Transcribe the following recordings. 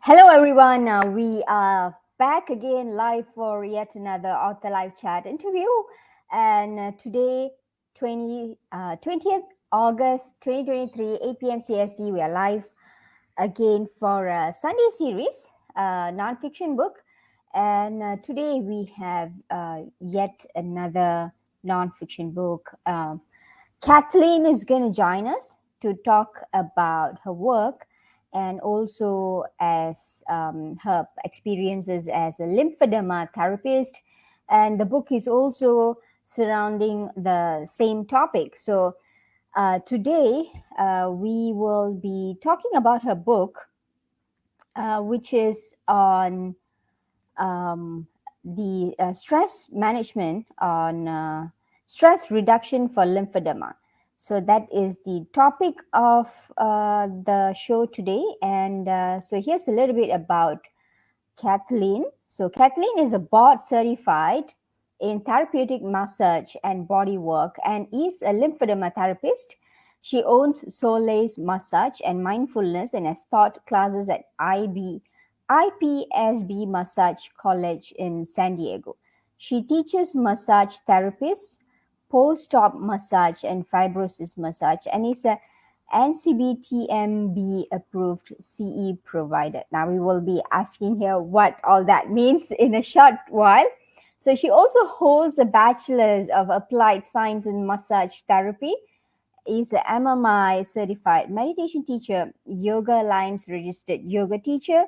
Hello, everyone. We are back again live for yet another author live chat interview. And today, 20th August 2023, 8 p.m. CST, we are live again for a Sunday series, nonfiction book. And today we have yet another nonfiction book. Kathleen is going to join us to talk about her work and also as her experiences as a lymphedema therapist. And the book is also surrounding the same topic. So today we will be talking about her book, which is on the stress management, on stress reduction for lymphedema. So that is the topic of the show today. And so here's a little bit about Kathleen. So Kathleen is a board certified in therapeutic massage and bodywork and is a lymphedema therapist. She owns Solace Massage and Mindfulness and has taught classes at IPSB Massage College in San Diego. She teaches massage therapists postop massage and fibrosis massage and is a NCBTMB Approved CE Provider. Now we will be asking her what all that means in a short while. So she also holds a Bachelors of Applied Science in Massage Therapy, is an MMI certified meditation teacher, Yoga Alliance registered yoga teacher,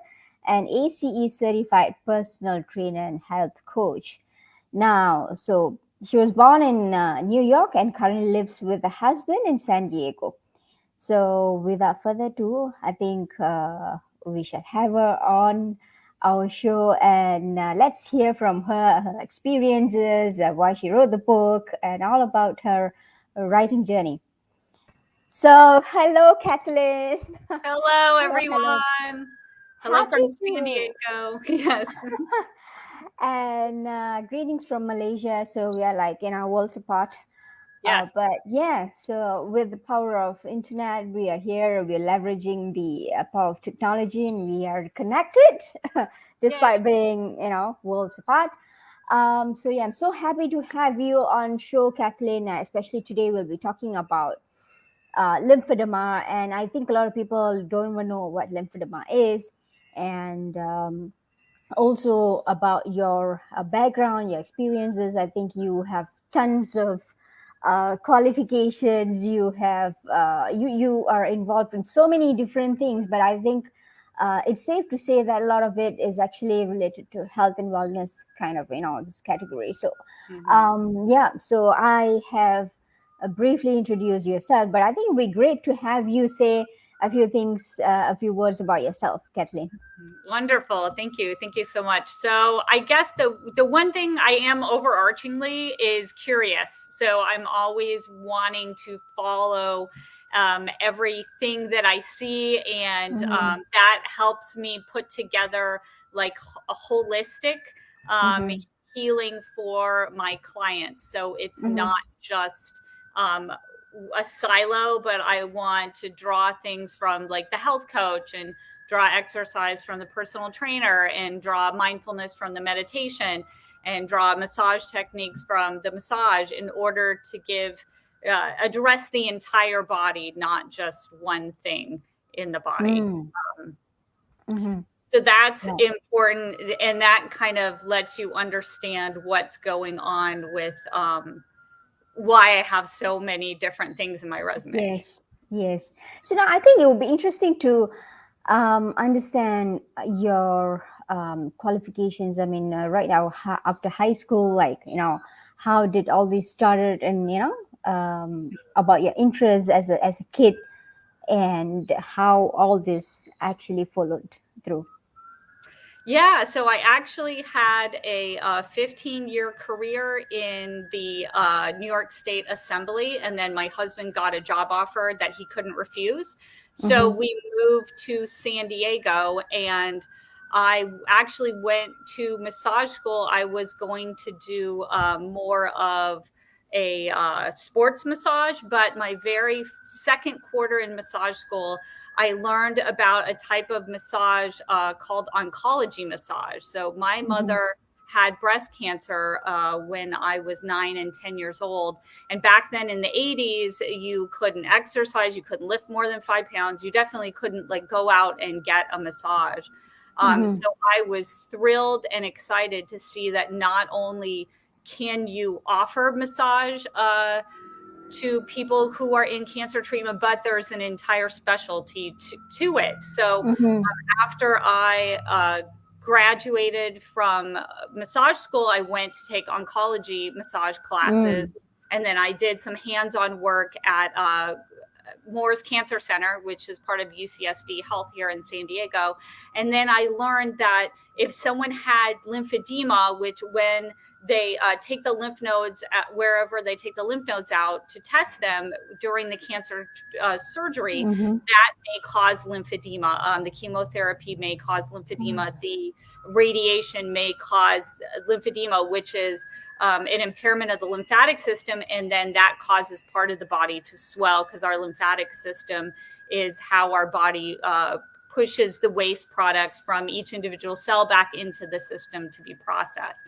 and ACE certified personal trainer and health coach. Now, so she was born in New York and currently lives with a husband in San Diego. So without further ado, I think we shall have her on our show and let's hear from her experiences, why she wrote the book, and all about her writing journey. So, hello, Kathleen. Hello, everyone. Hello from San Diego. Yes. And greetings from Malaysia. So we are like in our worlds apart. Yes. But yeah, so with the power of internet, we are here. We are leveraging the power of technology, and we are connected, despite being worlds apart. So yeah, I'm so happy to have you on show, Kathleen. Especially today, we'll be talking about lymphedema, and I think a lot of people don't even know what lymphedema is, and also about your background, your experiences. I think you have tons of qualifications. You have you are involved in so many different things, but I think it's safe to say that a lot of it is actually related to health and wellness, kind of this category. So yeah, so I have briefly introduced yourself, but I think it would be great to have you say a few things, a few words about yourself, Kathleen. Wonderful. Thank you. Thank you so much. So I guess the one thing I am overarchingly is curious. So I'm always wanting to follow everything that I see, and that helps me put together like a holistic healing for my clients. So it's not just a silo, but I want to draw things from like the health coach and draw exercise from the personal trainer and draw mindfulness from the meditation and draw massage techniques from the massage in order to address the entire body, not just one thing in the body. So that's important. And that kind of lets you understand what's going on with why I have so many different things in my resume. Yes. So now I think it would be interesting to understand your qualifications. I mean, right now after high school, like how did all this started, and about your interests as a kid, and how all this actually followed through. Yeah, so I actually had a 15-year career in the New York State Assembly, and then my husband got a job offer that he couldn't refuse. So we moved to San Diego, and I actually went to massage school. I was going to do more of a sports massage, but my very second quarter in massage school, I learned about a type of massage called Oncology massage. So my mother had breast cancer when I was 9 and 10 years old. And back then in the 80s, you couldn't exercise, you couldn't lift more than 5 pounds. You definitely couldn't like go out and get a massage. So I was thrilled and excited to see that not only can you offer massage to people who are in cancer treatment, but there's an entire specialty to it. So after I graduated from massage school, I went to take oncology massage classes. And then I did some hands-on work at Moore's Cancer Center, which is part of UCSD Health here in San Diego. And then I learned that if someone had lymphedema, which when they take the lymph nodes wherever they take the lymph nodes out to test them during the cancer surgery, that may cause lymphedema. The chemotherapy may cause lymphedema. The radiation may cause lymphedema, which is an impairment of the lymphatic system. And then that causes part of the body to swell, because our lymphatic system is how our body pushes the waste products from each individual cell back into the system to be processed.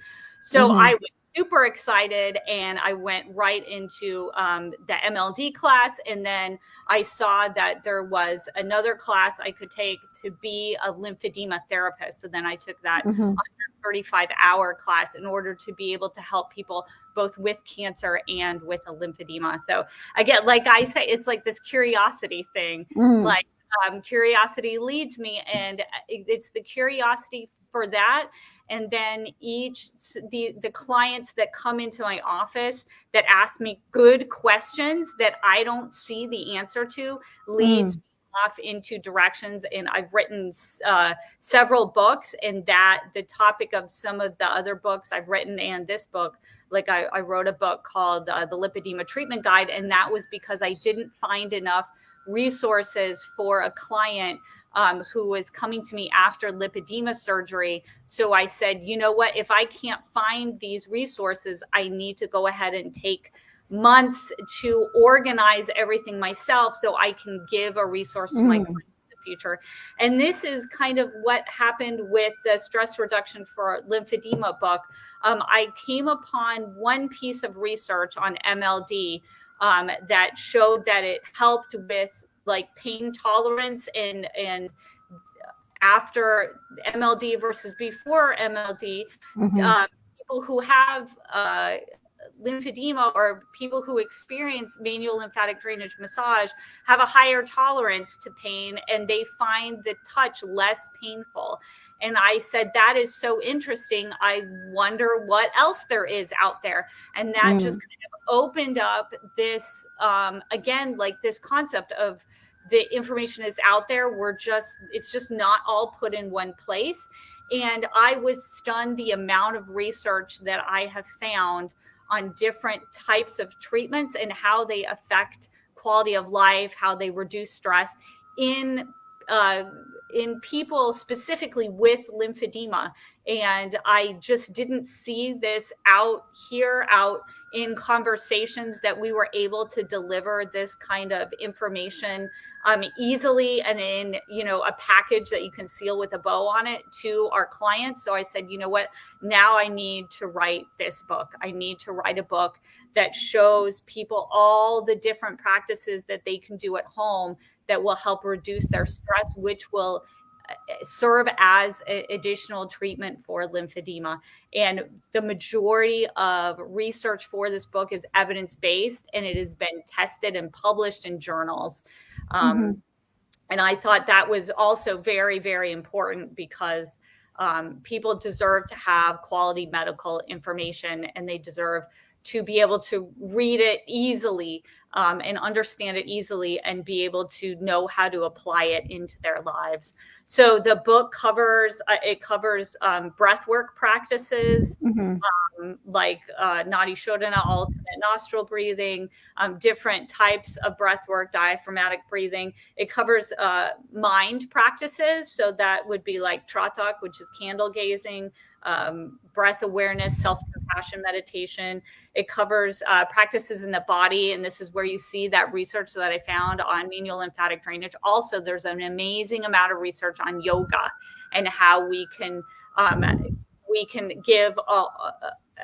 So I was super excited, and I went right into the MLD class. And then I saw that there was another class I could take to be a lymphedema therapist. So then I took that 135-hour class in order to be able to help people both with cancer and with a lymphedema. So again, like I say, it's like this curiosity thing, like curiosity leads me, and it's the curiosity for that. And then the clients that come into my office that ask me good questions that I don't see the answer to leads me off into directions. And I've written several books, and that the topic of some of the other books I've written and this book, like I wrote a book called the Lipedema Treatment Guide. And that was because I didn't find enough resources for a client who was coming to me after lipedema surgery. So I said, you know what, if I can't find these resources, I need to go ahead and take months to organize everything myself so I can give a resource to my clients in the future. And this is kind of what happened with the stress reduction for lymphedema book. I came upon one piece of research on MLD that showed that it helped with like pain tolerance and after MLD versus before MLD, people who have lymphedema or people who experience manual lymphatic drainage massage have a higher tolerance to pain, and they find the touch less painful. And I said, that is so interesting. I wonder what else there is out there. And that just kind of opened up this, again, like this concept of the information is out there. It's just not all put in one place. And I was stunned the amount of research that I have found on different types of treatments and how they affect quality of life, how they reduce stress in people specifically with lymphedema. And I just didn't see this out in conversations that we were able to deliver this kind of information easily and in, a package that you can seal with a bow on it to our clients. So I said, you know what, now I need to write this book. I need to write a book that shows people all the different practices that they can do at home that will help reduce their stress, which will serve as additional treatment for lymphedema. And the majority of research for this book is evidence-based, and it has been tested and published in journals. And I thought that was also very, very important because people deserve to have quality medical information, and they deserve to be able to read it easily and understand it easily and be able to know how to apply it into their lives. So the book covers breathwork practices, like Nadi Shodhana, alternate nostril breathing, different types of breathwork, diaphragmatic breathing. It covers mind practices. So that would be like Tratak, which is candle gazing, breath awareness, self-compassion meditation. It covers practices in the body. And this is where where you see that research that I found on menial lymphatic drainage. Also, there's an amazing amount of research on yoga and how we can give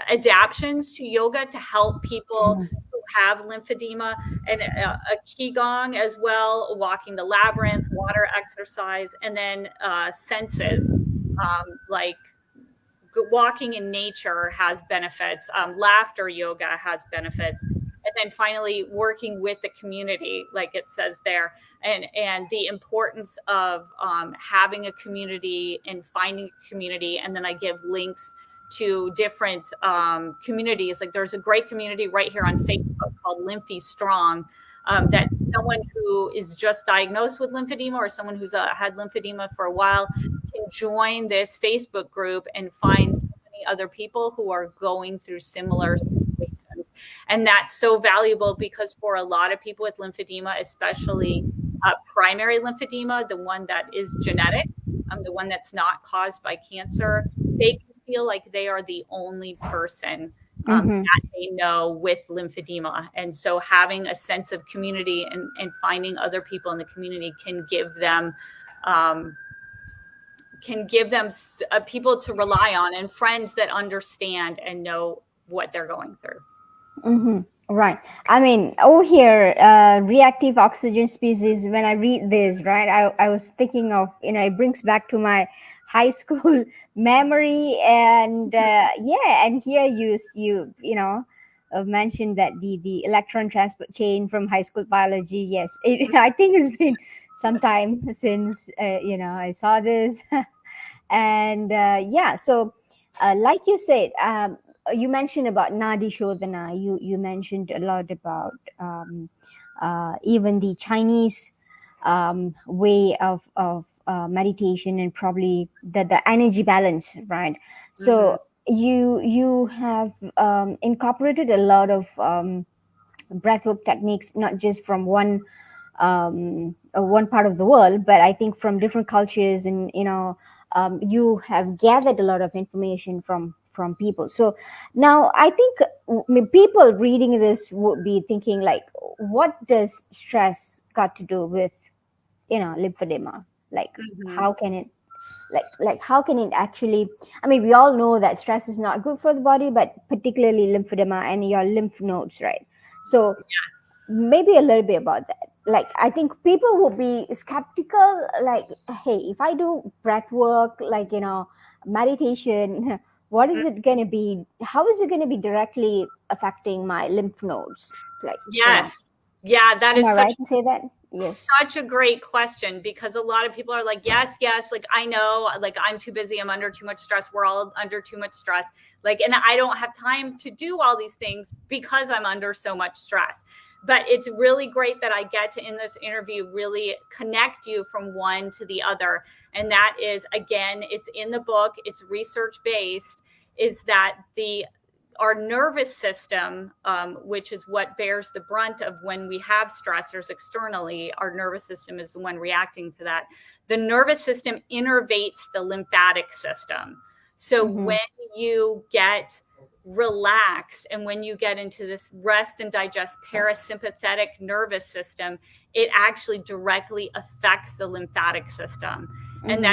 adaptions to yoga to help people who have lymphedema, and a qigong as well, walking the labyrinth, water exercise, and then senses like walking in nature has benefits. Laughter yoga has benefits. And then finally, working with the community, like it says there, and the importance of having a community and finding a community. And then I give links to different communities. Like there's a great community right here on Facebook called Lymphy Strong. That's someone who is just diagnosed with lymphedema, or someone who's had lymphedema for a while, can join this Facebook group and find so many other people who are going through similar situations. And that's so valuable because for a lot of people with lymphedema, especially primary lymphedema, the one that is genetic, the one that's not caused by cancer, they can feel like they are the only person that they know with lymphedema. And so having a sense of community and finding other people in the community can give them people to rely on and friends that understand and know what they're going through. Right. I mean, over here, reactive oxygen species, when I read this, right, I was thinking of, it brings back to my high school memory. And and here you mentioned that the electron transport chain from high school biology. Yes, I think it's been some time since, I saw this. And so like you said, you mentioned about Nadi Shodhana. You mentioned a lot about even the Chinese way of meditation, and probably the energy balance, right? So you have incorporated a lot of breathwork techniques, not just from one part of the world, but I think from different cultures, and you have gathered a lot of information from people. So now I think people reading this would be thinking, like, what does stress got to do with lymphedema? Like, how can it how can it actually, I mean, we all know that stress is not good for the body, but particularly lymphedema and your lymph nodes, right? So maybe a little bit about that. Like, I think people will be skeptical, like, hey, if I do breath work, like, meditation, what is it going to be? How is it going to be directly affecting my lymph nodes? Like, yes. Yeah, that am is I such right to say that? Yes. Such a great question, because a lot of people are like, yes, like, I know, like, I'm too busy, I'm under too much stress, we're all under too much stress, like, and I don't have time to do all these things because I'm under so much stress. But it's really great that I get to, in this interview, really connect you from one to the other. And that is, again, it's in the book, it's research based, is that our nervous system, which is what bears the brunt of when we have stressors externally, our nervous system is the one reacting to that. The nervous system innervates the lymphatic system. So when you get relaxed and when you get into this rest and digest parasympathetic nervous system, it actually directly affects the lymphatic system. And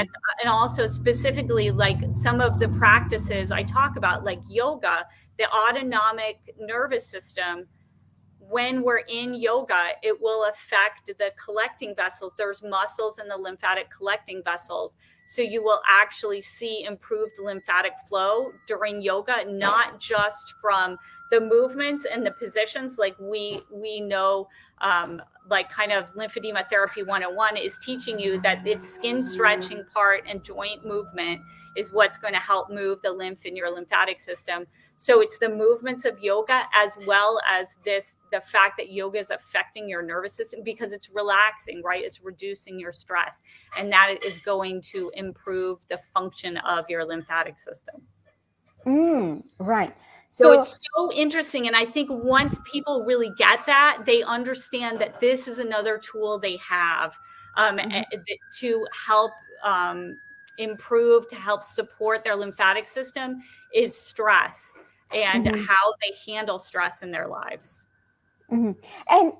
also specifically, like, some of the practices I talk about, like yoga, the autonomic nervous system, when we're in yoga, it will affect the collecting vessels. There's muscles in the lymphatic collecting vessels. So you will actually see improved lymphatic flow during yoga, not just from the movements and the positions. Like we know, like, kind of Lymphedema Therapy 101 is teaching you that it's skin stretching part and joint movement is what's going to help move the lymph in your lymphatic system. So it's the movements of yoga, as well as the fact that yoga is affecting your nervous system because it's relaxing, right? It's reducing your stress, and that is going to improve the function of your lymphatic system. Right. So it's so interesting. And I think once people really get that, they understand that this is another tool they have to help improve, to help support their lymphatic system, is stress and how they handle stress in their lives. And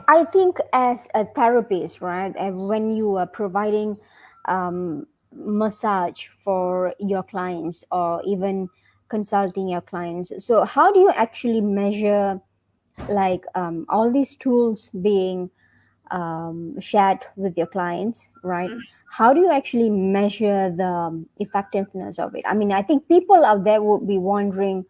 I think as a therapist, right, when you are providing massage for your clients or even consulting your clients, so how do you actually measure like all these tools being shared with your clients, right? Mhm. How do you actually measure the effectiveness of it? I mean, I think people out there would be wondering,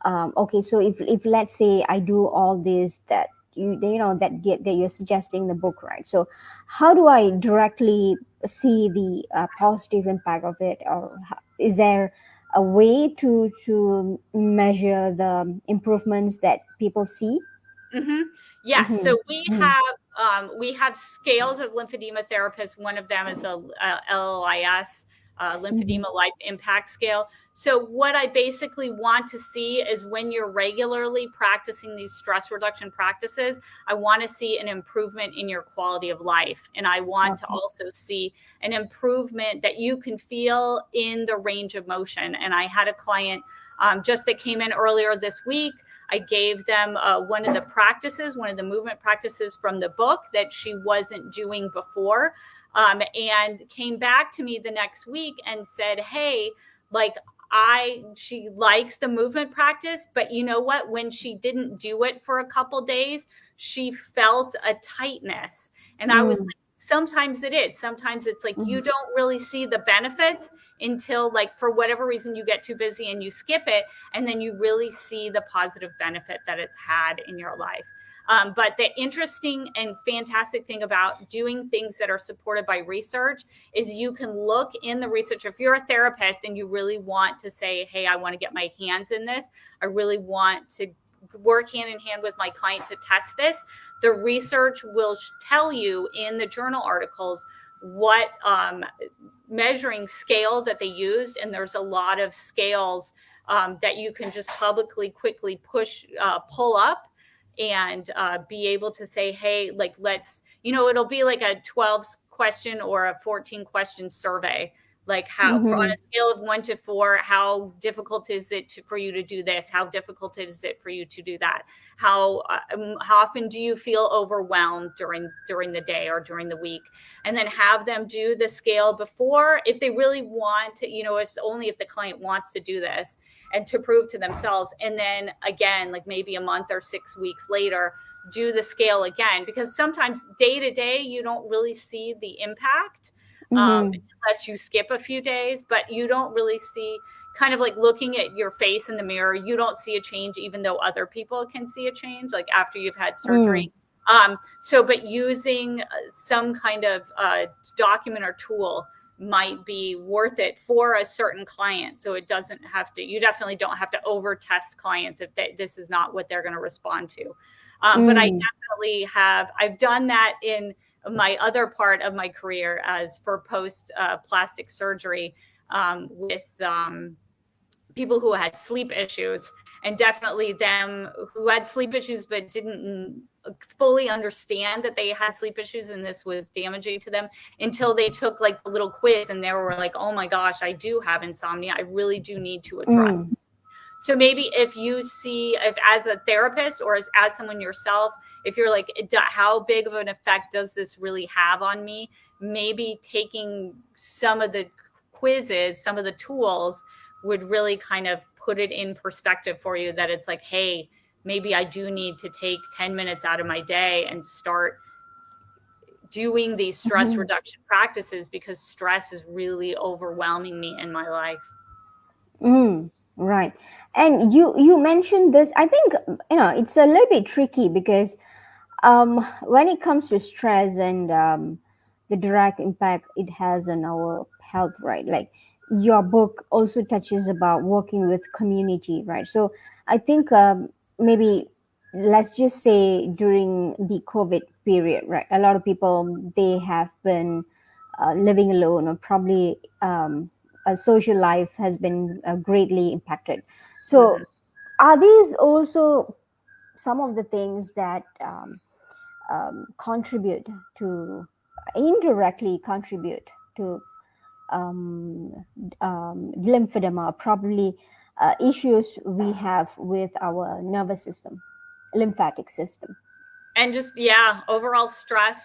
okay, so if let's say I do all this that that you're suggesting in the book, right? So how do I directly see the positive impact of it, or is there a way to measure the improvements that people see? Mm-hmm. Yes. Mm-hmm. So we have scales as lymphedema therapists. One of them is a LLIS, Mm-hmm. lymphedema life impact scale. So what I basically want to see is when you're regularly practicing these stress reduction practices, I want to see an improvement in your quality of life, and I want to Okay. also see an improvement that you can feel in the range of motion. And I had a client just that came in earlier this week. I gave them one of the movement practices from the book that she wasn't doing before, and came back to me the next week and said, hey, like, she likes the movement practice, but you know what? When she didn't do it for a couple days, she felt a tightness. And I was Mm, like, sometimes it is. Sometimes it's like mm, you don't really see the benefits until, like, for whatever reason, you get too busy and you skip it, and then you really see the positive benefit that it's had in your life. But the interesting and fantastic thing about doing things that are supported by research is you can look in the research. If you're a therapist and you really want to say, hey, I want to get my hands in this, I really want to work hand in hand with my client to test this, the research will tell you in the journal articles what measuring scale that they used. And there's a lot of scales that you can just publicly quickly pull up and be able to say, hey, like, it'll be like a 12 question or a 14 question survey. Like, on mm-hmm, a scale of 1 to 4, how difficult is it for you to do this? How difficult is it for you to do that? How often do you feel overwhelmed during the day or during the week? And then have them do the scale before, if they really want to, if the client wants to do this and to prove to themselves. And then again, like maybe a month or 6 weeks later, do the scale again, because sometimes day to day, you don't really see the impact mm-hmm, unless you skip a few days, but you don't really see, kind of like looking at your face in the mirror, you don't see a change, even though other people can see a change, like after you've had mm, surgery. But using some kind of document or tool might be worth it for a certain client. So you definitely don't have to over test clients if this is not what they're going to respond to. But I mm, definitely I've done that in my other part of my career as for post plastic surgery with people who had sleep issues, and definitely them who had sleep issues but didn't fully understand that they had sleep issues and this was damaging to them until they took like a little quiz and they were like, oh my gosh, I do have insomnia, I really do need to address. mm, So maybe if as a therapist or as someone yourself, if you're like, how big of an effect does this really have on me? Maybe taking some of the quizzes, some of the tools would really kind of put it in perspective for you, that it's like, hey, maybe I do need to take 10 minutes out of my day and start doing these stress mm-hmm, reduction practices, because stress is really overwhelming me in my life. right. And you mentioned this. I think it's a little bit tricky because when it comes to stress and the direct impact it has on our health, right? Like your book also touches about working with community, right? So I think maybe let's just say during the COVID period, right? A lot of people, they have been living alone, or probably a social life has been greatly impacted. Mm-hmm. So are these also some of the things that contribute to indirectly contribute to um, lymphedema, probably issues we have with our nervous system, lymphatic system? And just, overall stress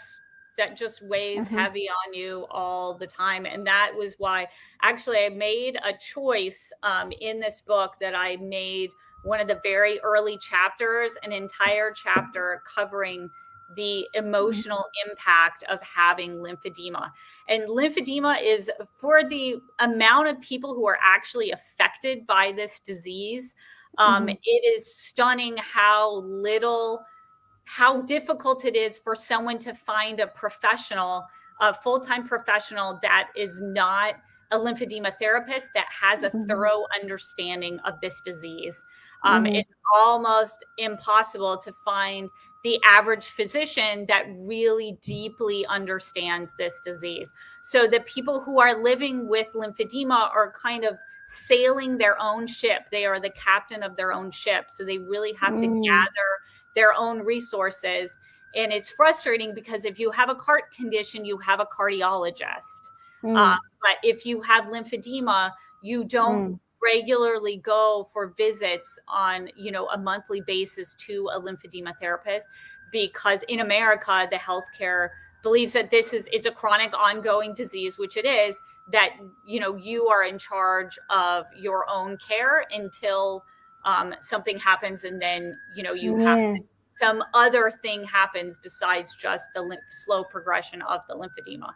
that just weighs heavy on you all the time. And that was why actually I made a choice in this book that I made one of the very early chapters, an entire chapter covering the emotional impact of having lymphedema. And lymphedema is, for the amount of people who are actually affected by this disease, it is stunning how difficult it is for someone to find a professional, a full-time professional that is not a lymphedema therapist that has a thorough understanding of this disease. It's almost impossible to find the average physician that really deeply understands this disease. So the people who are living with lymphedema are kind of sailing their own ship. They are the captain of their own ship. So they really have to gather their own resources. And it's frustrating because if you have a heart condition, you have a cardiologist. But if you have lymphedema, you don't regularly go for visits on, a monthly basis to a lymphedema therapist, because in America, the healthcare believes that it's a chronic ongoing disease, which it is, that, you are in charge of your own care until something happens, and then you have some other thing happens besides just the slow progression of the lymphedema.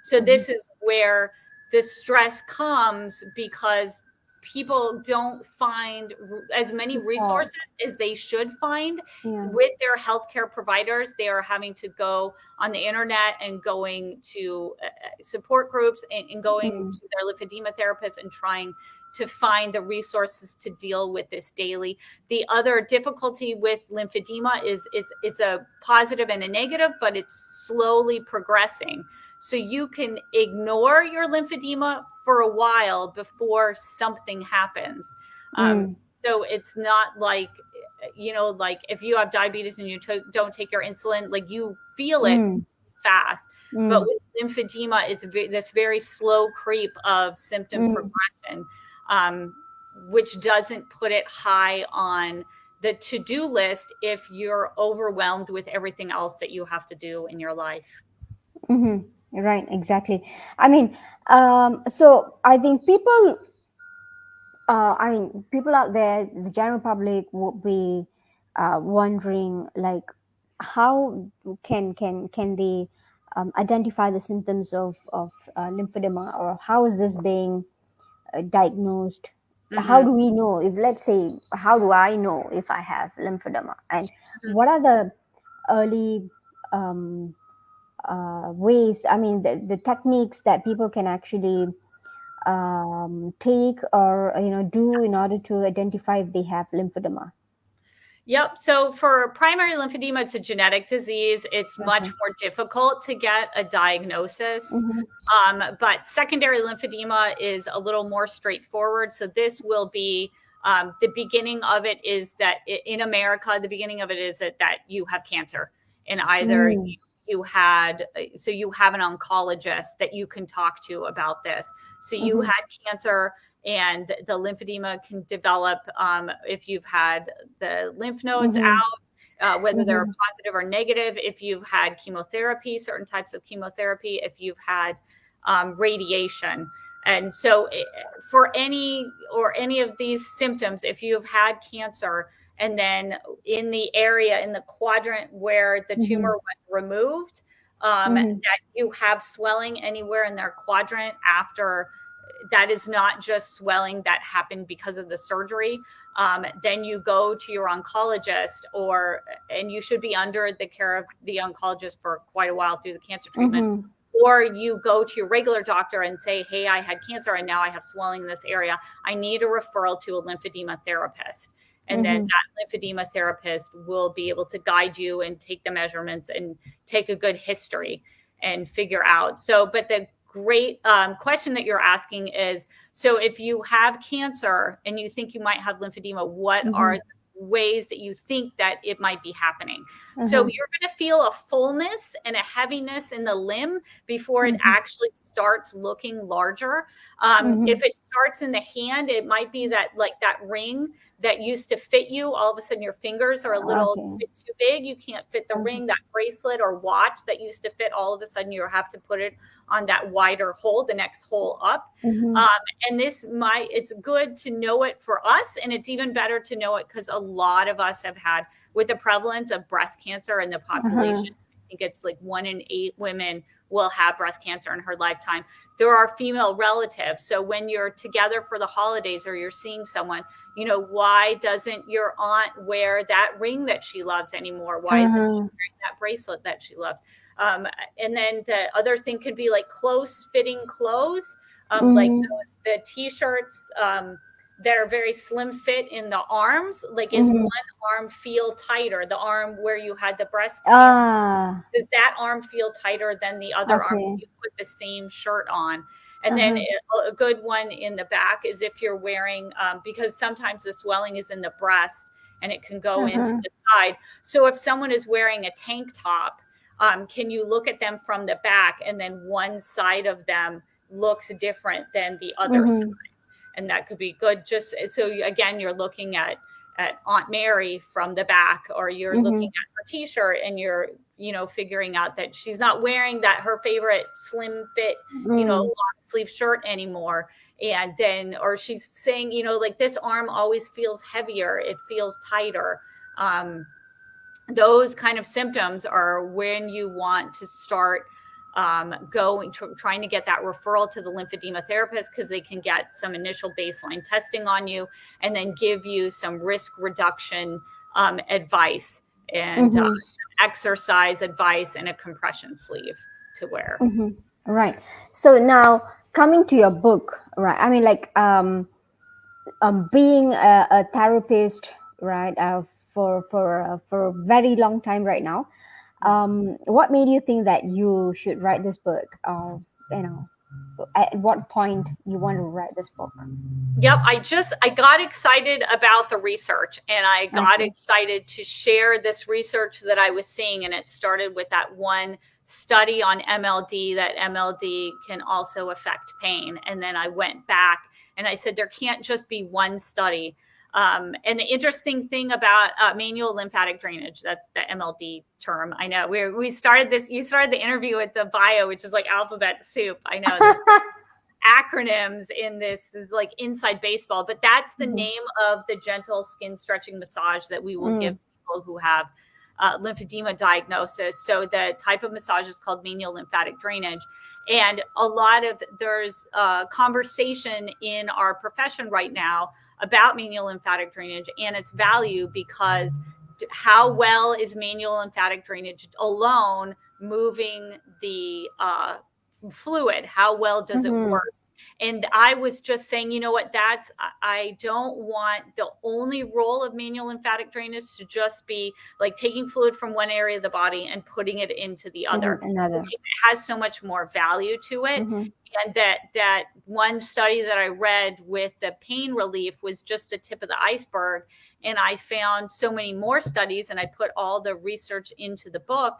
So this is where the stress comes, because people don't find as many resources as they should find with their healthcare providers. They are having to go on the internet and going to support groups and going to their lymphedema therapists and trying to find the resources to deal with this daily. The other difficulty with lymphedema is it's a positive and a negative, but it's slowly progressing. So you can ignore your lymphedema for a while before something happens. So it's not like, like if you have diabetes and you don't take your insulin, like you feel it fast. But with lymphedema, it's this very slow creep of symptom progression, which doesn't put it high on the to-do list if you're overwhelmed with everything else that you have to do in your life. Right, exactly. I mean, so I think people out there, the general public, would be wondering, like, how can they identify the symptoms of lymphedema, or how is this being diagnosed? How do we know, if, let's say, how do I know if I have lymphedema, and what are the early ways, the techniques that people can actually take or do in order to identify if they have lymphedema? Yep. So for primary lymphedema, it's a genetic disease. It's much more difficult to get a diagnosis. But secondary lymphedema is a little more straightforward. So this will be the beginning of it is that in America, the beginning of it is that you have cancer, and either you have an oncologist that you can talk to about this. So you had cancer, and the lymphedema can develop if you've had the lymph nodes out, whether they're positive or negative, if you've had chemotherapy, certain types of chemotherapy, if you've had radiation. And so for any of these symptoms, if you've had cancer, and then in the area, in the quadrant where the tumor was removed, that you have swelling anywhere in their quadrant after, that is not just swelling that happened because of the surgery, then you go to your oncologist, and you should be under the care of the oncologist for quite a while through the cancer treatment. Or you go to your regular doctor and say, hey, I had cancer and now I have swelling in this area. I need a referral to a lymphedema therapist. And then that lymphedema therapist will be able to guide you and take the measurements and take a good history and figure out. So, but the great question that you're asking is, so if you have cancer and you think you might have lymphedema, what are the ways that you think that it might be happening? So you're going to feel a fullness and a heaviness in the limb before it actually starts looking larger. If it starts in the hand, it might be that like that ring that used to fit you, all of a sudden your fingers are a little bit too big. You can't fit the ring, that bracelet or watch that used to fit, all of a sudden you have to put it on that wider hole, the next hole up. And it's good to know it for us. And it's even better to know it because a lot of us have had, with the prevalence of breast cancer in the population, I think it's like 1 in 8 women will have breast cancer in her lifetime. There are female relatives. So when you're together for the holidays or you're seeing someone, you know, why doesn't your aunt wear that ring that she loves anymore? Why isn't she wearing that bracelet that she loves? And then the other thing could be like close fitting clothes, like the t-shirts that are very slim fit in the arms. Like is one arm feel tighter? The arm where you had the breast cancer, does that arm feel tighter than the other arm when you put the same shirt on? And then a good one in the back is if you're wearing, because sometimes the swelling is in the breast and it can go into the side. So if someone is wearing a tank top, can you look at them from the back and then one side of them looks different than the other side? And that could be good. Just so again, you're looking at Aunt Mary from the back, or you're looking at her t-shirt and you're, you know, figuring out that she's not wearing that, her favorite slim fit, you know, long sleeve shirt anymore. And then, or she's saying, you know, like this arm always feels heavier. It feels tighter. Those kind of symptoms are when you want to start trying to get that referral to the lymphedema therapist, because they can get some initial baseline testing on you and then give you some risk reduction advice and exercise advice and a compression sleeve to wear. Right. So now coming to your book, right? I mean, like being a therapist, right? For a very long time right now. What made you think that you should write this book? You know, at what point you want to write this book? Yep, I got excited about the research, and I got excited to share this research that I was seeing. And it started with that one study on MLD, that MLD can also affect pain. And then I went back and I said, there can't just be one study. And the interesting thing about manual lymphatic drainage, that's the MLD term. I know we started this, you started the interview with the bio, which is like alphabet soup. I know there's acronyms in this is like inside baseball, but that's the name of the gentle skin stretching massage that we will give people who have lymphedema diagnosis. So the type of massage is called manual lymphatic drainage. And there's conversation in our profession right now about manual lymphatic drainage and its value, because how well is manual lymphatic drainage alone moving the fluid? How well does it work? And I was just saying, you know what, I don't want the only role of manual lymphatic drainage to just be like taking fluid from one area of the body and putting it into the other. It has so much more value to it. And that one study that I read with the pain relief was just the tip of the iceberg. And I found so many more studies, and I put all the research into the book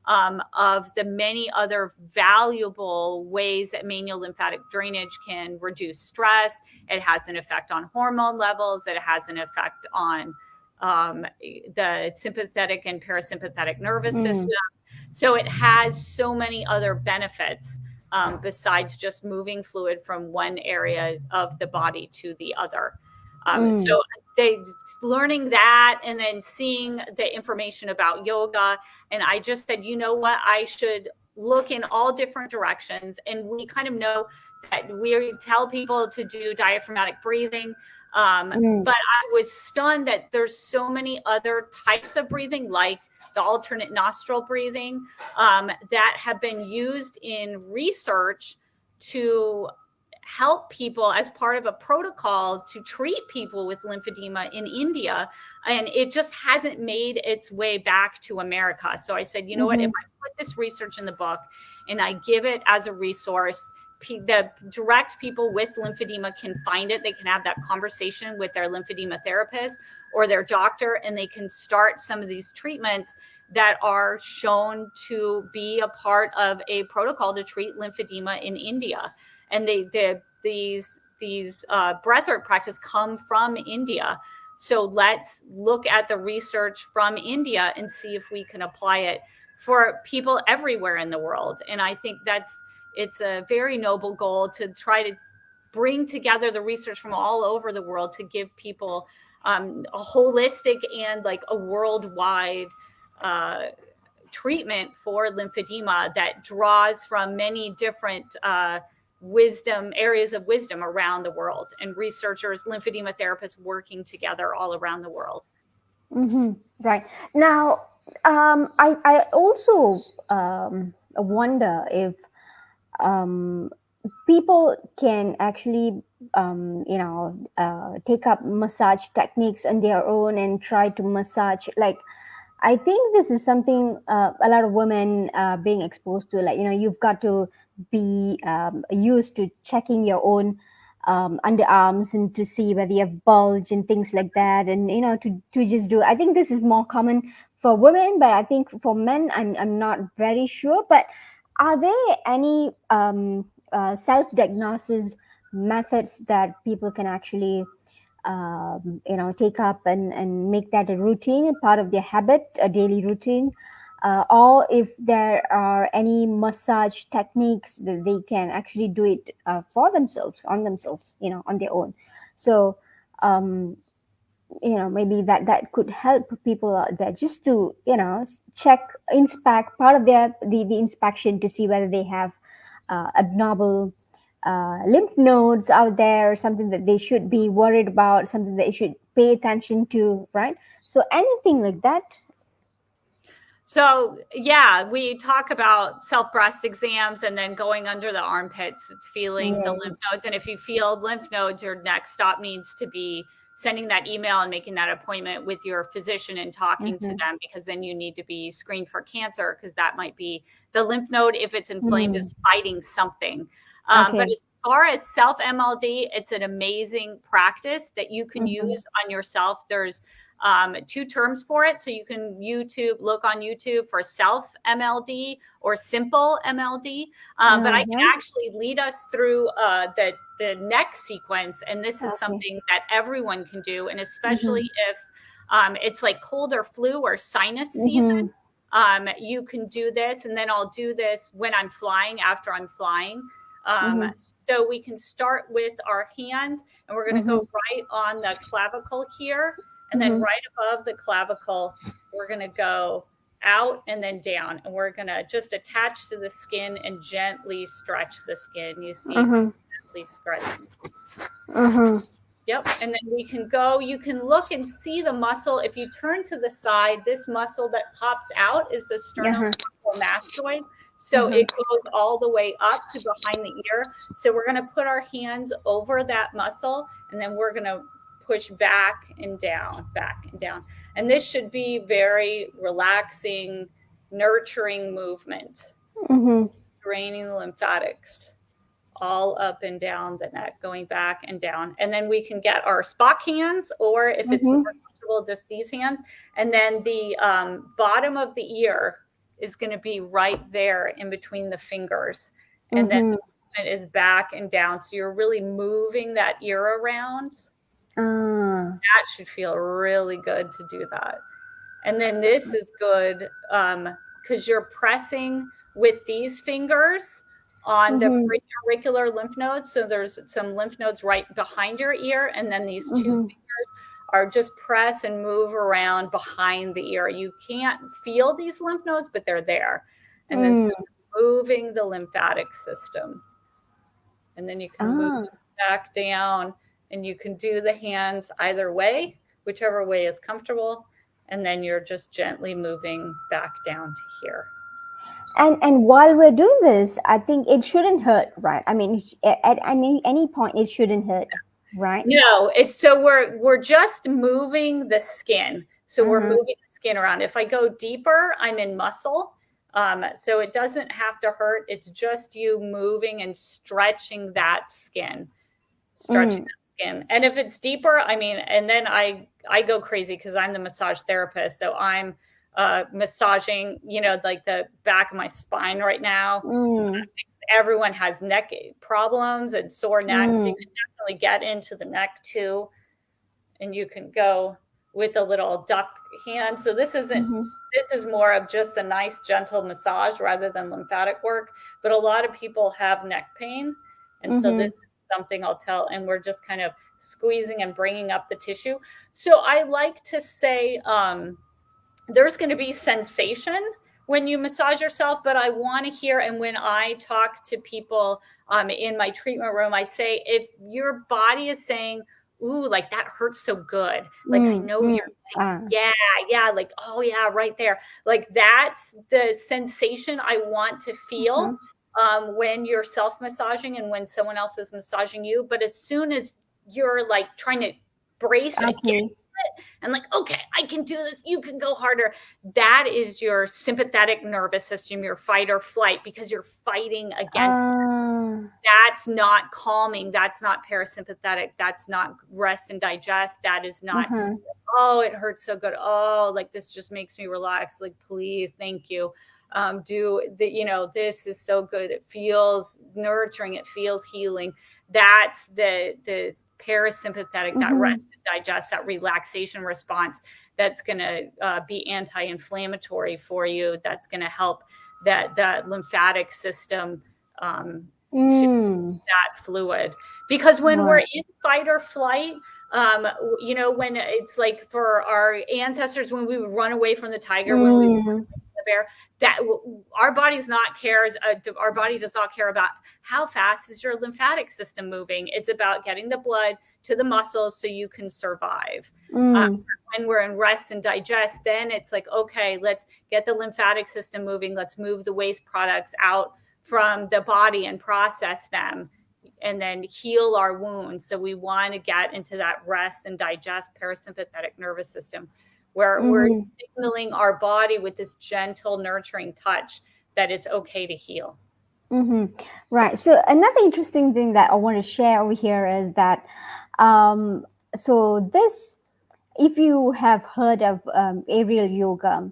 of the many other valuable ways that manual lymphatic drainage can reduce stress. It has an effect on hormone levels. It has an effect on the sympathetic and parasympathetic nervous system. So it has so many other benefits besides just moving fluid from one area of the body to the other. So learning that, and then seeing the information about yoga. And I just said, you know what, I should look in all different directions. And we kind of know that we tell people to do diaphragmatic breathing. But I was stunned that there's so many other types of breathing, like the alternate nostril breathing, that have been used in research to help people as part of a protocol to treat people with lymphedema in India. And it just hasn't made its way back to America. So I said, you know what, if I put this research in the book and I give it as a resource, the direct people with lymphedema can find it. They can have that conversation with their lymphedema therapist or their doctor, and they can start some of these treatments that are shown to be a part of a protocol to treat lymphedema in India. And these breathwork practice come from India. So let's look at the research from India and see if we can apply it for people everywhere in the world. And I think it's a very noble goal to try to bring together the research from all over the world to give people a holistic and like a worldwide treatment for lymphedema that draws from many different areas of wisdom around the world, and researchers, lymphedema therapists working together all around the world. Right. Now, I also wonder if people can actually, take up massage techniques on their own and try to massage. Like, I think this is something a lot of women being exposed to. Like, you've got to be used to checking your own underarms and to see whether you have bulge and things like that, and to just do. I think this is more common for women, but I think for men, I'm not very sure. But are there any self-diagnosis methods that people can actually take up and make that a routine, a part of their habit, a daily routine? Or if there are any massage techniques that they can actually do it for themselves, on their own. So, maybe that could help people out there just to, inspect part of the inspection to see whether they have abnormal lymph nodes out there, something that they should be worried about, something that they should pay attention to, right? So anything like that. So yeah, we talk about self-breast exams and then going under the armpits, feeling the lymph nodes. And if you feel lymph nodes, your next stop needs to be sending that email and making that appointment with your physician and talking to them, because then you need to be screened for cancer, because that might be the lymph node, if it's inflamed, is fighting something. But as far as self-MLD, it's an amazing practice that you can use on yourself. There's 2 terms for it. So you can look on YouTube for self-MLD or simple MLD. But I can actually lead us through the next sequence. And this is something that everyone can do. And especially if it's like cold or flu or sinus season, you can do this. And then I'll do this when I'm flying, after I'm flying. So we can start with our hands, and we're going to go right on the clavicle here. And then right above the clavicle, we're going to go out and then down. And we're going to just attach to the skin and gently stretch the skin. You see, gently stretching. Yep. And then we can go, you can look and see the muscle. If you turn to the side, this muscle that pops out is the sternocleidomastoid. So it goes all the way up to behind the ear. So we're going to put our hands over that muscle, and then we're going to push back and down, back and down. And this should be very relaxing, nurturing movement, draining the lymphatics all up and down the neck, going back and down. And then we can get our Spock hands, or if it's more comfortable, just these hands. And then the bottom of the ear is going to be right there in between the fingers. And then the movement is back and down. So you're really moving that ear around. That should feel really good to do that. And then this is good because you're pressing with these fingers on the auricular lymph nodes. So there's some lymph nodes right behind your ear. And then these 2 fingers are just press and move around behind the ear. You can't feel these lymph nodes, but they're there. And then so moving the lymphatic system. And then you can move back down, and you can do the hands either way, whichever way is comfortable. And then you're just gently moving back down to here. And while we're doing this, I think it shouldn't hurt, right? I mean, at any point, it shouldn't hurt, right? No, we're just moving the skin. So we're moving the skin around. If I go deeper, I'm in muscle. So it doesn't have to hurt. It's just you moving and stretching that skin, stretching that skin. And if it's deeper, I mean, and then I go crazy because I'm the massage therapist. So I'm massaging, like the back of my spine right now. Everyone has neck problems and sore necks. You can definitely get into the neck too. And you can go with a little duck hand. So this is more of just a nice, gentle massage rather than lymphatic work. But a lot of people have neck pain. And so this is something I'll tell. And we're just kind of squeezing and bringing up the tissue. So I like to say there's going to be sensation when you massage yourself, but I want to hear, and when I talk to people in my treatment room, I say, if your body is saying, ooh, like that hurts so good. Like, I know you're like, yeah, like, oh yeah, right there. Like that's the sensation I want to feel when you're self-massaging and when someone else is massaging you. But as soon as you're like trying to brace against it and like, okay, I can do this, you can go harder. That is your sympathetic nervous system, your fight or flight, because you're fighting against it. That's not calming. That's not parasympathetic. That's not rest and digest. That is not, oh, it hurts so good. Oh, like this just makes me relax. Like, please, thank you. Do the, this is so good. It feels nurturing. It feels healing. That's the parasympathetic, that rest and digest, that relaxation response that's going to be anti-inflammatory for you. That's going to help that lymphatic system to that fluid. Because when we're in fight or flight, when it's like for our ancestors, when we would run away from the tiger, when we were the bear, that our body does not care about how fast is your lymphatic system moving. It's about getting the blood to the muscles so you can survive. When we're in rest and digest, then it's like, okay, let's get the lymphatic system moving. Let's move the waste products out from the body and process them and then heal our wounds. So we want to get into that rest and digest parasympathetic nervous system where we're signaling our body with this gentle, nurturing touch that it's okay to heal. Right. So another interesting thing that I want to share over here is that, so this, if you have heard of aerial yoga,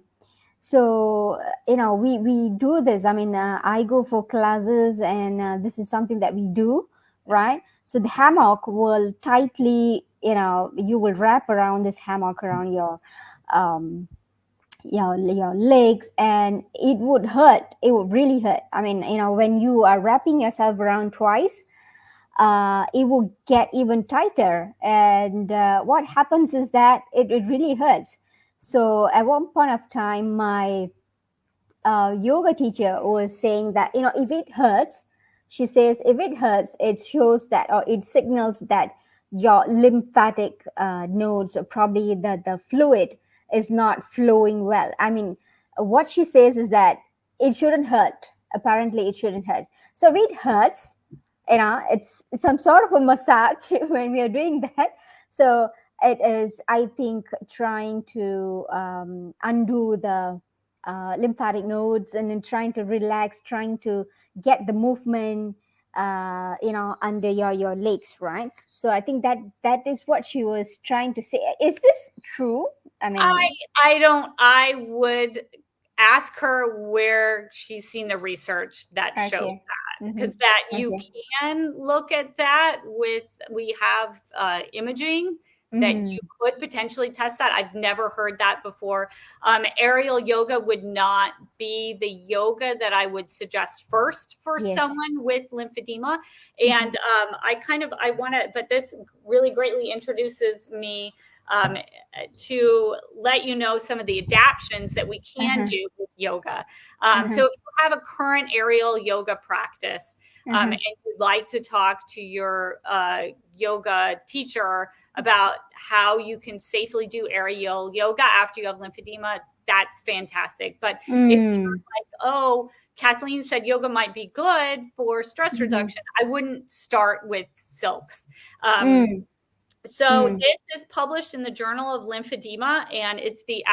so, we do this. I mean, I go for classes and this is something that we do, right? So the hammock will tightly, you will wrap around this hammock around your legs, and it would hurt. It would really hurt. I mean, when you are wrapping yourself around twice, it will get even tighter. And what happens is that it really hurts. So at one point of time, my yoga teacher was saying that, if it hurts, she says, if it hurts, it shows that, or it signals that your lymphatic nodes, or probably the fluid is not flowing well. I mean, what she says is that it shouldn't hurt. Apparently, it shouldn't hurt. So if it hurts, it's some sort of a massage when we are doing that. So it is, I think, trying to undo the lymphatic nodes and then trying to relax, trying to get the movement, under your legs, right? So I think that is what she was trying to say. Is this true? I mean, I would ask her where she's seen the research that shows that, because you can look at that we have imaging that you could potentially test that. I've never heard that before. Aerial yoga would not be the yoga that I would suggest first for someone with lymphedema. And I want to, but this really greatly introduces me to let you know some of the adaptions that we can do with yoga. So if you have a current aerial yoga practice and you'd like to talk to your yoga teacher about how you can safely do aerial yoga after you have lymphedema, that's fantastic. But if you're like, oh, Kathleen said yoga might be good for stress reduction, I wouldn't start with silks. So this is published in the Journal of Lymphedema, and it's the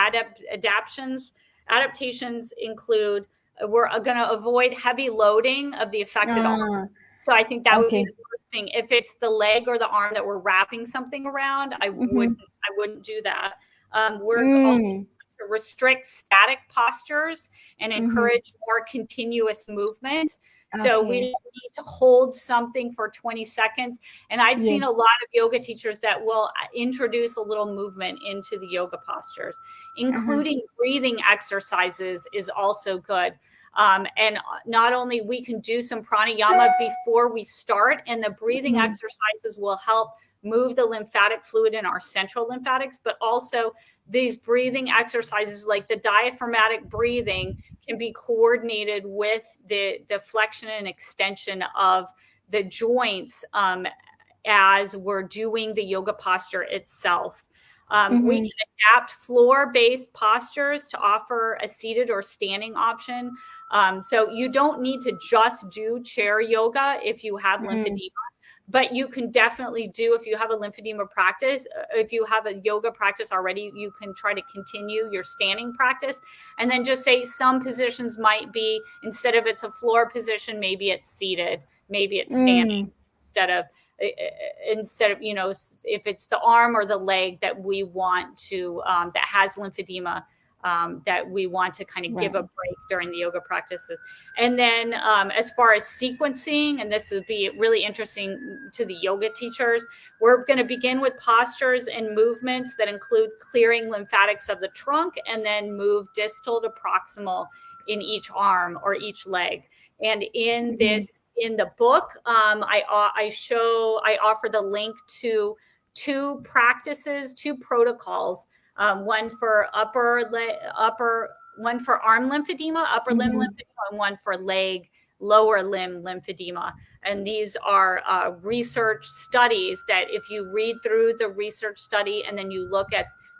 adaptations include we're going to avoid heavy loading of the affected arm. So I think that would be the first thing. If it's the leg or the arm that we're wrapping something around, I wouldn't do that. We're also to restrict static postures and encourage more continuous movement. So we don't need to hold something for 20 seconds. And I've seen a lot of yoga teachers that will introduce a little movement into the yoga postures, including breathing exercises is also good. And not only we can do some pranayama before we start, and the breathing exercises will help move the lymphatic fluid in our central lymphatics, but also these breathing exercises like the diaphragmatic breathing can be coordinated with the flexion and extension of the joints as we're doing the yoga posture itself. We can adapt floor-based postures to offer a seated or standing option. So you don't need to just do chair yoga if you have lymphedema, but you can definitely do, if you have a lymphedema practice, if you have a yoga practice already, you can try to continue your standing practice. And then just say some positions might be, instead of it's a floor position, maybe it's seated, maybe it's standing instead of, you know, if it's the arm or the leg that we want to, that has lymphedema, that we want to kind of give a break during the yoga practices. And then as far as sequencing, and this would be really interesting to the yoga teachers, we're going to begin with postures and movements that include clearing lymphatics of the trunk and then move distal to proximal in each arm or each leg. And in this, in the book, I offer the link to two practices, two protocols, one for one for arm lymphedema, upper limb lymphedema, and one for lower limb lymphedema. And these are research studies that if you read through the research study and then you look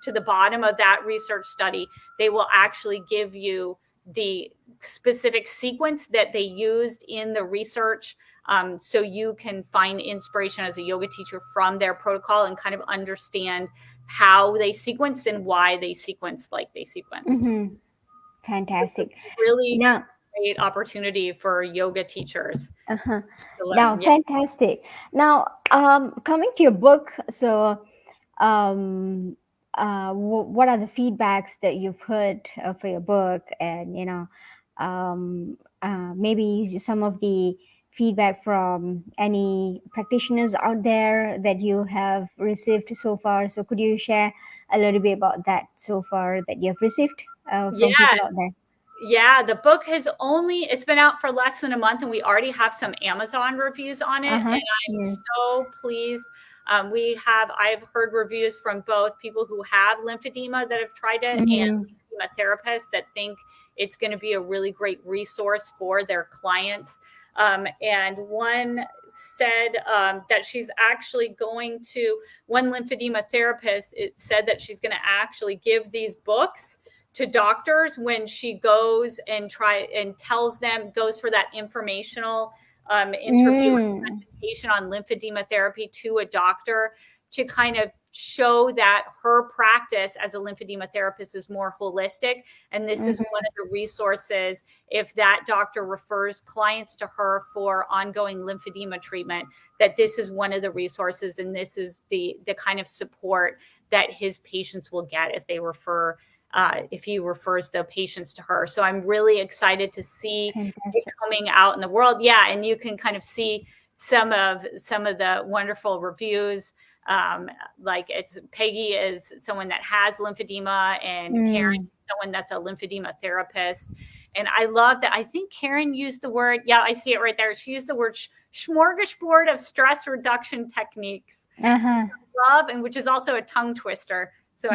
to the bottom of that research study, they will actually give you the specific sequence that they used in the research. So you can find inspiration as a yoga teacher from their protocol and kind of understand how they sequenced and why they sequenced like they sequenced. Fantastic. So really great opportunity for yoga teachers. Now, fantastic. Now, coming to your book, so what are the feedbacks that you've heard for your book, and you know, maybe some of the feedback from any practitioners out there that you have received so far? So could you share a little bit about that so far that you have received from people out there? Yeah, the book it's been out for less than a month, and we already have some Amazon reviews on it. And I'm so pleased. I've heard reviews from both people who have lymphedema that have tried it and lymphedema therapists that think it's going to be a really great resource for their clients. And one said that she's actually going to, one lymphedema therapist, it said that she's going to actually give these books to doctors when she goes and goes for that informational interview and presentation on lymphedema therapy to a doctor, to kind of show that her practice as a lymphedema therapist is more holistic. And this is one of the resources, if that doctor refers clients to her for ongoing lymphedema treatment, that this is one of the resources, and this is the kind of support that his patients will get if they refer if he refers the patients to her. So I'm really excited to see it coming out in the world. Yeah, and you can kind of see some of the wonderful reviews. Like Peggy is someone that has lymphedema, and Karen is someone that's a lymphedema therapist. And I love that. I think Karen used the word, I see it right there. She used the word smorgasbord of stress reduction techniques. Love, and which is also a tongue twister. So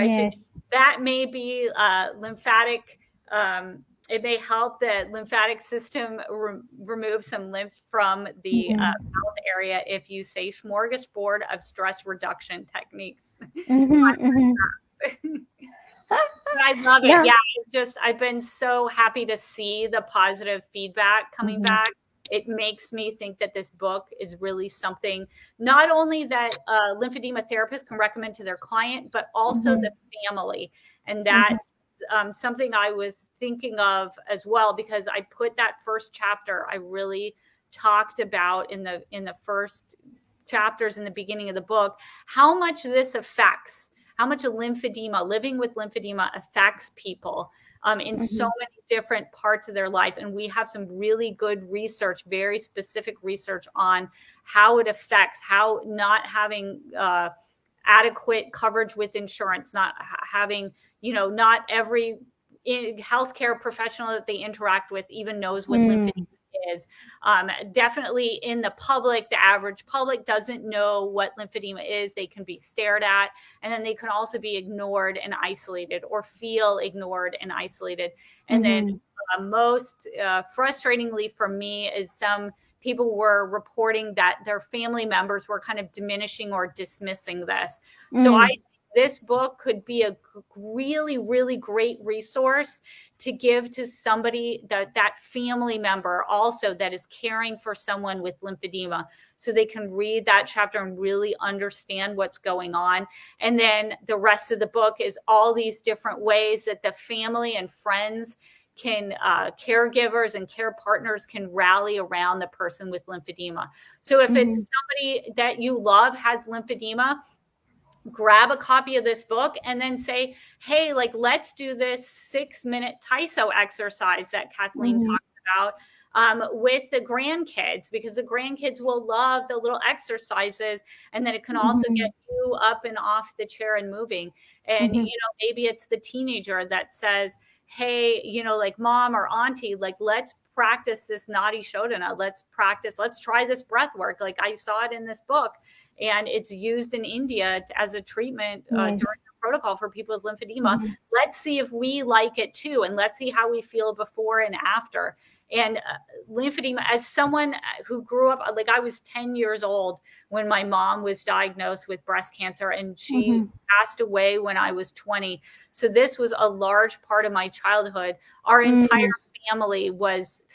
that may be lymphatic. It may help the lymphatic system remove some lymph from the mouth area if you say smorgasbord of stress reduction techniques. I love it. Yeah, I've been so happy to see the positive feedback coming back. It makes me think that this book is really something not only that lymphedema therapists can recommend to their client, but also the family. And that's something I was thinking of as well, because I put that first chapter, I really talked about in the first chapters in the beginning of the book, how much this affects, how much lymphedema, living with lymphedema affects people in so many different parts of their life. And we have some really good research, very specific research on how it affects, how not having adequate coverage with insurance, not having, not every healthcare professional that they interact with even knows what lymphedema is. Definitely in the public, the average public doesn't know what lymphedema is. They can be stared at, and then they can also be ignored and isolated, or feel ignored and isolated. And then most frustratingly for me is some people were reporting that their family members were kind of diminishing or dismissing this. So I think this book could be a really, really great resource to give to somebody, that family member also that is caring for someone with lymphedema, so they can read that chapter and really understand what's going on. And then the rest of the book is all these different ways that the family and friends can, caregivers and care partners can rally around the person with lymphedema. So if it's somebody that you love has lymphedema, grab a copy of this book and then say, hey, like, let's do this 6-minute TISO exercise that Kathleen talked about with the grandkids, because the grandkids will love the little exercises. And then it can also get you up and off the chair and moving. And, maybe it's the teenager that says, hey, like, mom or auntie, like, let's practice this Nadi Shodhana. Let's try this breath work. Like, I saw it in this book, and it's used in India as a treatment during the protocol for people with lymphedema. Let's see if we like it too. And let's see how we feel before and after. And lymphedema, as someone who grew up, like, I was 10 years old when my mom was diagnosed with breast cancer, and she passed away when I was 20. So this was a large part of my childhood. Our entire family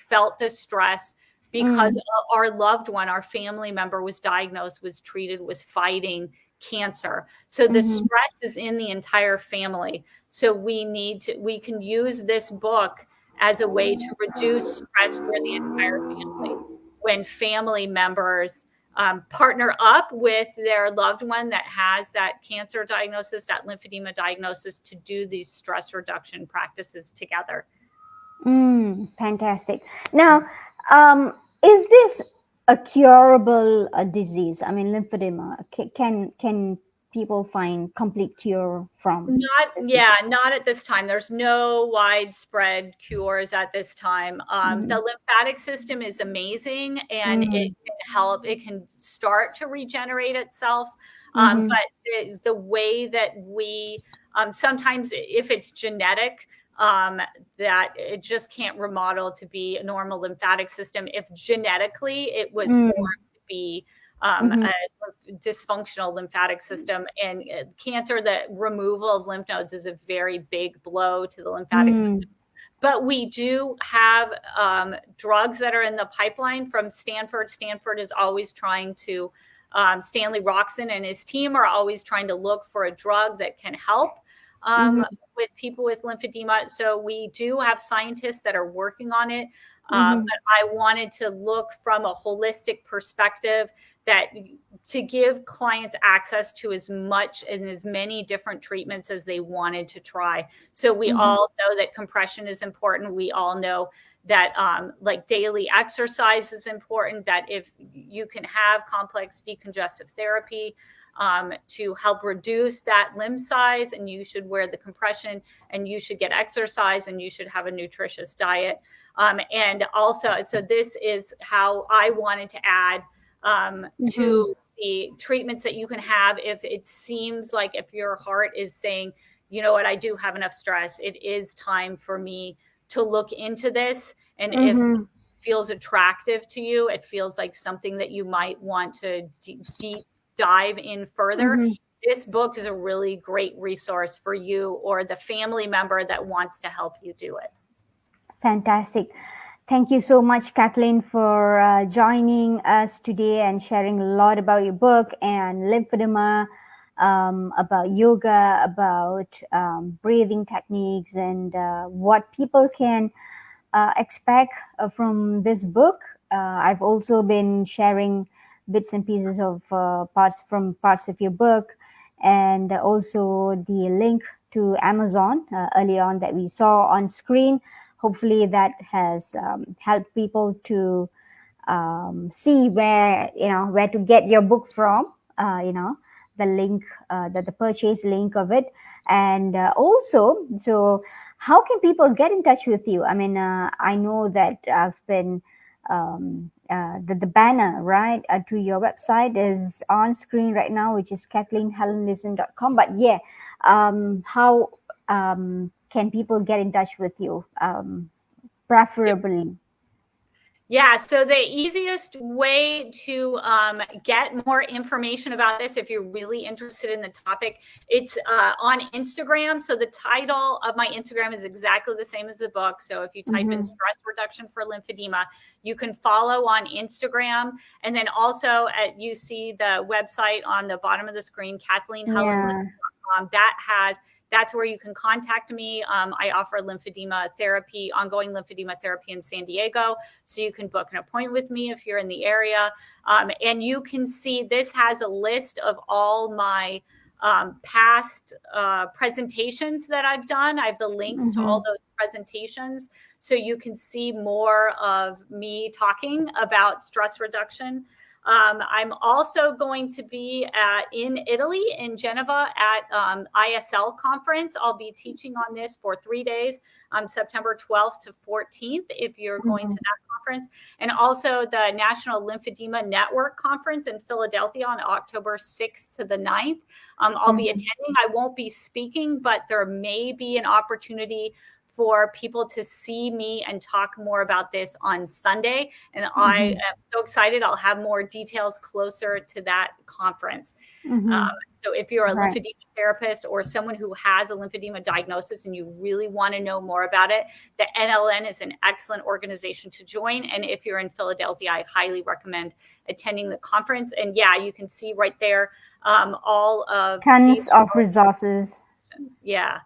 felt the stress because our loved one, our family member, was diagnosed, was treated, was fighting cancer. So the stress is in the entire family. So we can use this book as a way to reduce stress for the entire family when family members partner up with their loved one that has that cancer diagnosis, that lymphedema diagnosis, to do these stress reduction practices together. Fantastic. Now, is this a curable disease? I mean, lymphedema, can people find complete cure from? Not at this time. There's no widespread cures at this time. The lymphatic system is amazing, and it can help. It can start to regenerate itself. But the way that we sometimes, if it's genetic, that it just can't remodel to be a normal lymphatic system. If genetically it was formed to be a dysfunctional lymphatic system, and cancer, the removal of lymph nodes is a very big blow to the lymphatic system. But we do have drugs that are in the pipeline from Stanford. Stanford is always trying to, Stanley Roxon and his team are always trying to look for a drug that can help with people with lymphedema. So we do have scientists that are working on it. But I wanted to look from a holistic perspective, that to give clients access to as much and as many different treatments as they wanted to try. So we all know that compression is important. We all know that like daily exercise is important, that if you can have complex decongestive therapy to help reduce that limb size, and you should wear the compression, and you should get exercise, and you should have a nutritious diet. And also, so this is how I wanted to add to the treatments that you can have if it seems like, if your heart is saying, you know what, I do have enough stress, it is time for me to look into this. And if it feels attractive to you, it feels like something that you might want to deep dive in further, this book is a really great resource for you or the family member that wants to help you do it. Fantastic. Thank you so much, Kathleen, for joining us today and sharing a lot about your book and lymphedema. about yoga, about breathing techniques, and what people can expect from this book. I've also been sharing bits and pieces of parts of your book, and also the link to Amazon early on that we saw on screen. Hopefully, that has helped people to see where to get your book from. The link, the purchase link of it, and also, so how can people get in touch with you? I mean, I know that I've been the banner, right, to your website is on screen right now, which is KathleenHelenLisson.com. But yeah, how can people get in touch with you, preferably? Yeah, so the easiest way to get more information about this, if you're really interested in the topic, it's on Instagram. So the title of my Instagram is exactly the same as the book. So if you type in stress reduction for lymphedema, you can follow on Instagram. And then also you see the website on the bottom of the screen, KathleenHelen.com. That's where you can contact me. I offer lymphedema therapy, ongoing lymphedema therapy in San Diego. So you can book an appointment with me if you're in the area. And you can see this has a list of all my past presentations that I've done. I have the links to all those presentations. So you can see more of me talking about stress reduction. I'm also going to be in Italy, in Geneva, at ISL conference. I'll be teaching on this for 3 days, September 12th to 14th, if you're going to that conference. And also the National Lymphedema Network Conference in Philadelphia on October 6th to the 9th. I'll be attending. I won't be speaking, but there may be an opportunity for people to see me and talk more about this on Sunday. And I am so excited. I'll have more details closer to that conference. So if you're a lymphedema therapist or someone who has a lymphedema diagnosis and you really want to know more about it, the NLN is an excellent organization to join. And if you're in Philadelphia, I highly recommend attending the conference. And yeah, you can see right there all of tons of resources. Yeah.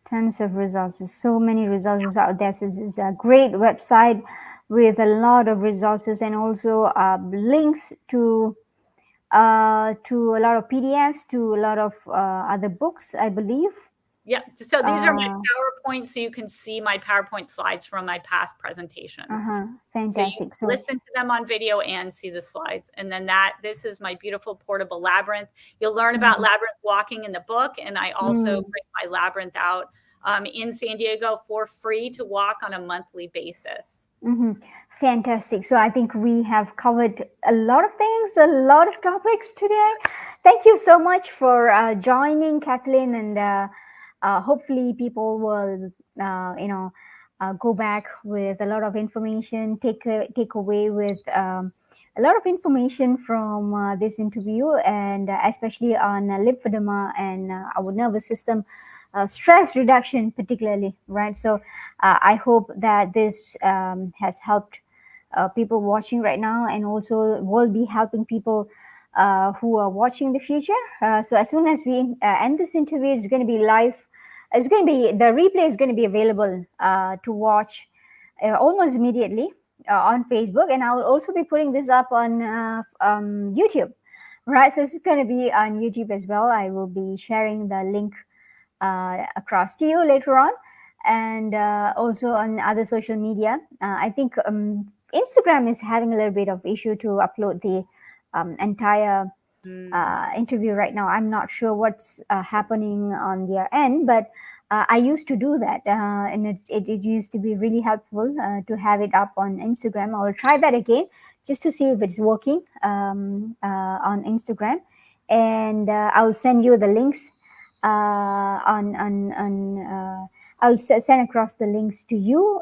Tons of resources, so many resources out there. So this is a great website with a lot of resources, and also links to a lot of PDFs, to a lot of other books, I believe. Yeah, so these are my PowerPoints, so you can see my PowerPoint slides from my past presentations. Fantastic. So listen to them on video and see the slides. And then this is my beautiful portable labyrinth. You'll learn about labyrinth walking in the book, and I also bring my labyrinth out in San Diego for free to walk on a monthly basis. Fantastic. So I think we have covered a lot of things, a lot of topics today. Thank you so much for joining, Kathleen, and hopefully people will, go back with a lot of information, take away with a lot of information from this interview, and especially on lymphedema and our nervous system. Stress reduction particularly, right? So I hope that this has helped people watching right now, and also will be helping people who are watching the future. So as soon as we end this interview, it's going to be live. It's going to be, the replay is going to be available to watch almost immediately on Facebook, and I will also be putting this up on YouTube, right? So it's going to be on YouTube as well. I will be sharing the link across to you later on, and also on other social media. I think Instagram is having a little bit of issue to upload the entire interview right now. I'm not sure what's happening on their end, but I used to do that, and it used to be really helpful to have it up on Instagram. I will try that again just to see if it's working on Instagram, and I will send you the links I'll send across the links to you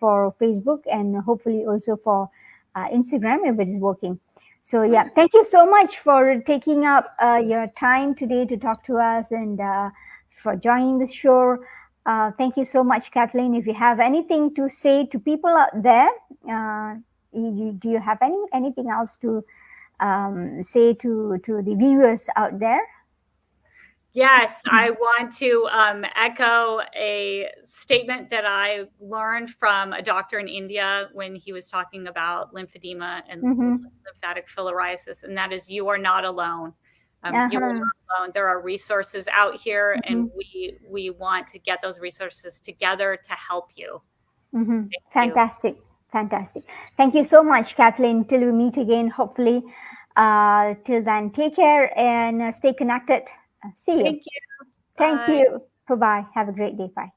for Facebook, and hopefully also for Instagram if it is working. So yeah, thank you so much for taking up your time today to talk to us, and for joining the show. Thank you so much, Kathleen. If you have anything to say to people out there, do you have anything else to say to the viewers out there? Yes, I want to echo a statement that I learned from a doctor in India when he was talking about lymphedema and lymphatic filariasis, and that is, you are not alone. You are not alone. There are resources out here, and we want to get those resources together to help you. Fantastic. Fantastic. Thank you so much, Kathleen. Till we meet again, hopefully. Till then, take care and stay connected. See you. Thank you. Thank you. Bye-bye. Have a great day. Bye.